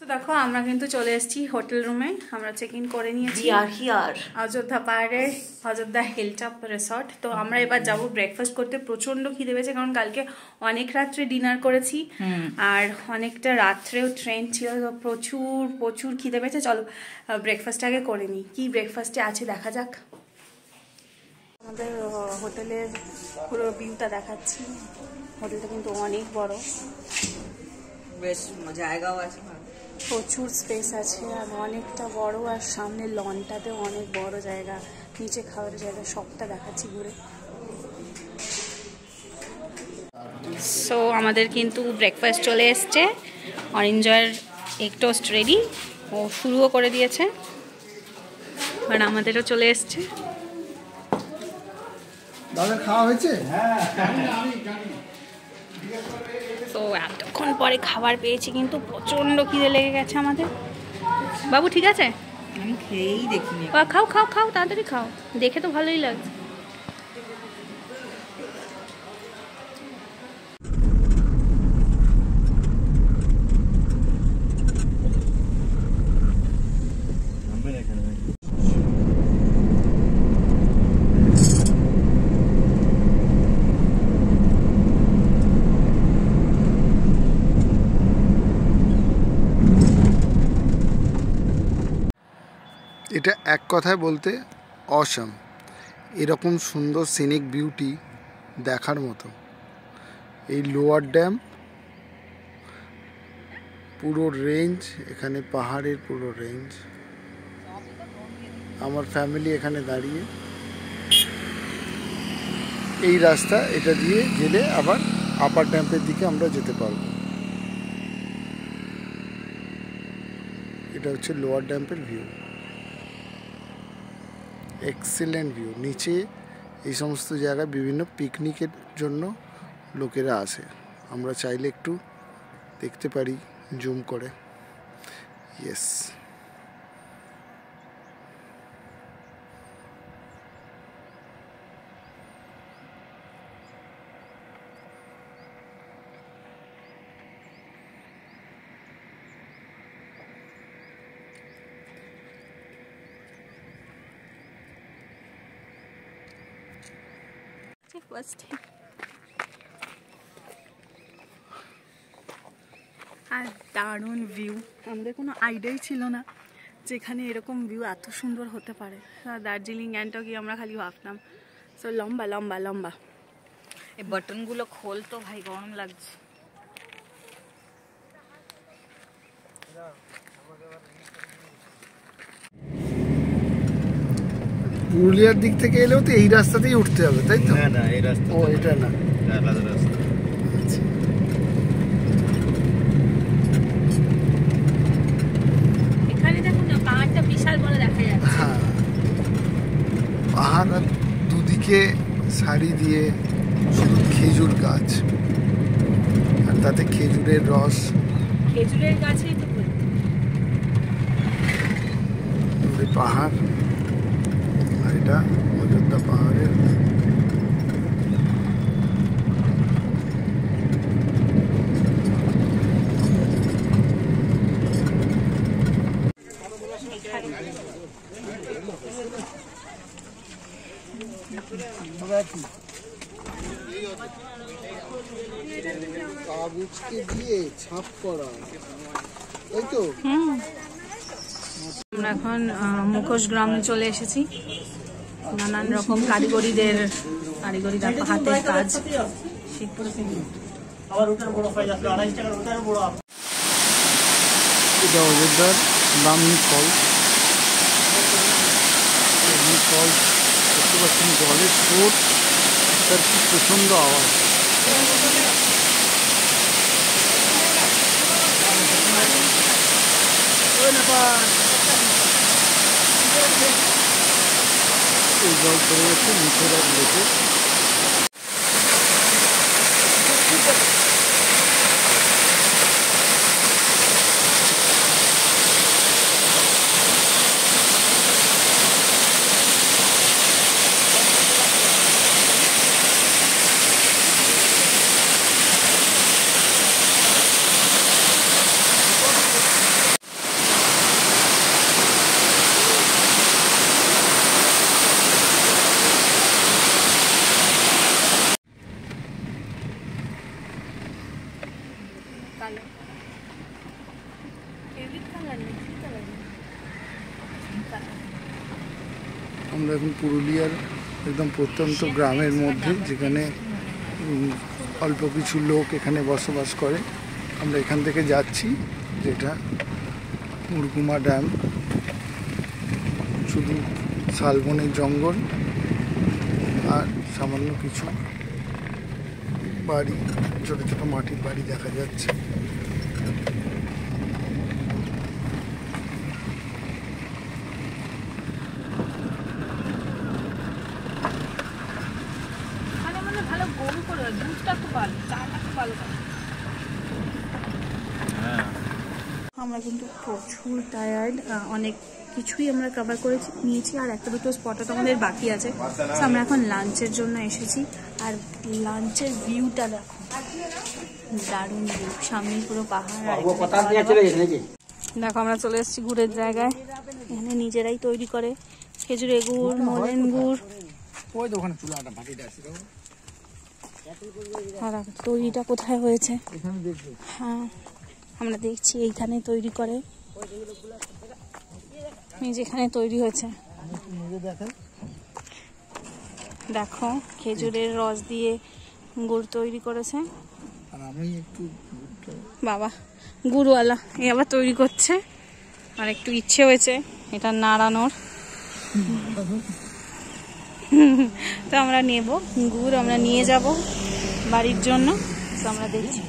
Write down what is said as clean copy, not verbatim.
তো দেখো আমরা কিন্তু চলে এসেছি হোটেল রুমে। আমরা চেক ইন করে নিয়েছি অযোধ্যা পাহাড়ের অযোধ্যা হিলটপ রিসর্ট। তো আমরা এবার যাব ব্রেকফাস্ট করতে। প্রচন্ড খিদে পেয়েছে কারণ কালকে অনেক রাত্রে ডিনার করেছি আর অনেকটা রাত্রেও ট্রেন ছিল, তো প্রচুর প্রচুর খিদে পেয়েছে। চলো ব্রেকফাস্ট আগে করে নিই, কি ব্রেকফাস্টে আছে দেখা যাক। আমাদের হোটেলের পুরো ভিউটা দেখাচ্ছি। হোটেলটা কিন্তু অনেক বড়, বেশ জায়গাও আছে, প্রচুর স্পেস আছে আর অনেকটা বড়, আর সামনে লনটাতে অনেক বড় জায়গা, নিচে খাওয়ার জায়গা, সবটা দেখাচ্ছি ঘুরে। সো আমাদের কিন্তু ব্রেকফাস্ট চলে এসছে। অরেঞ্জয়ের এগ টোস্ট রেডি, ও শুরুও করে দিয়েছে আর আমাদেরও চলে এসছে। দাদা খাওয়া হয়েছে? তো এতক্ষণ পরে খাবার পেয়েছি, কিন্তু প্রচন্ড খিদে লেগে গেছে আমাদের। বাবু ঠিক আছে? আমি খেয়েই দেখিনি। খাও খাও খাও, তাড়াতাড়ি খাও, দেখে তো ভালোই লাগছে। এটা এক কথায় বলতে অসাম। এরকম সুন্দর সিনিক বিউটি দেখার মতো। এই লোয়ার ড্যাম পুরো রেঞ্জ, এখানে পাহাড়ের পুরো রেঞ্জ। আমার ফ্যামিলি এখানে দাঁড়িয়ে, এই রাস্তা এটা দিয়ে গেলে আবার আপার ড্যাম্পের দিকে আমরা যেতে পারবো। এটা হচ্ছে লোয়ার ড্যাম্পের ভিউ, এক্সিলেন্ট ভিউ। নিচে এই সমস্ত জায়গায় বিভিন্ন পিকনিকের জন্য লোকেরা আসে, আমরা চাইলে একটু দেখতে পারি জুম করে। ইয়েস, আর দারুণ ভিউ, আমাদের কোনো আইডিয়াই ছিল না যেখানে এরকম ভিউ এত সুন্দর হতে পারে। দার্জিলিং গ্যাংটকে আমরা খালি ভাবতাম। সো লম্বা লম্বা লম্বা। এই বাটনগুলো খোল তো ভাই, গরম লাগছে। পুরুলিয়ার দিক থেকে এলেও তো এই রাস্তাতেই উঠতে হবে, তাই তো? না না, এই রাস্তা, ও এটা না, আলাদা রাস্তা। এখানে দেখুন না, পাহাড়টা বিশাল বড় দেখা যাচ্ছে। হ্যাঁ, পাহাড় আর দুদিকে সারি দিয়ে শুধু খেজুর গাছ, আর তাতে খেজুরের রস। খেজুরের গাছেই তো পাহাড়, আর এটা অযোধ্যা পাহাড়ের কাগজকে দিয়ে ছাপ করা, তাই তো? আমরা এখন মুখোশ গ্রামে চলে এসেছি। নানান রকম কারিগরিদের হাতের কাজ। এটা অযোধ্যার ব্রাহ্মী ফলস। ফলস দেখতে পাচ্ছেন, জলের স্রোত, তার কি প্রচণ্ড আওয়াজ। এই জল পড়ে যাচ্ছে নিচের এক লেকে। আমরা এখন পুরুলিয়ার একদম প্রত্যন্ত গ্রামের মধ্যে, যেখানে অল্প কিছু লোক এখানে বসবাস করে। আমরা এখান থেকে যাচ্ছি, যেটা মুরগুমা ড্যাম। শুধু শালবনের জঙ্গল আর সামান্য কিছু বাড়ি, ছোট ছোট মাটির বাড়ি দেখা যাচ্ছে। আমরা কিন্তু প্রচুর টায়ার্ড, অনেক কিছুই আমরা কভার করেছি নিয়েছি, আর একটা দুটো স্পটও আমাদের বাকি আছে। তো আমরা এখন লাঞ্চের জন্য এসেছি, আর লাঞ্চের ভিউটা দেখো, দারুণ ভিউ, সামনে পুরো পাহাড়। আর দেখো আমরা চলে এসেছি গুড়ের জায়গায়, এখানে নিজেরাই তৈরি করে খেজুরের গুড়, নলেন গুড়। তৈরিটা কোথায় হয়েছে? হ্যাঁ আমরা দেখছি এইখানে তৈরি করে, যেখানে তৈরি হয়েছে। দেখো খেজুরের রস দিয়ে গুড় তৈরি করেছে। বাবা গুড়ওয়ালা এ আবার তৈরি করছে, আর একটু ইচ্ছে হয়েছে এটা নাড়ানোর। তো আমরা নেব গুড়, আমরা নিয়ে যাব বাড়ির জন্য। তো আমরা দেখছি।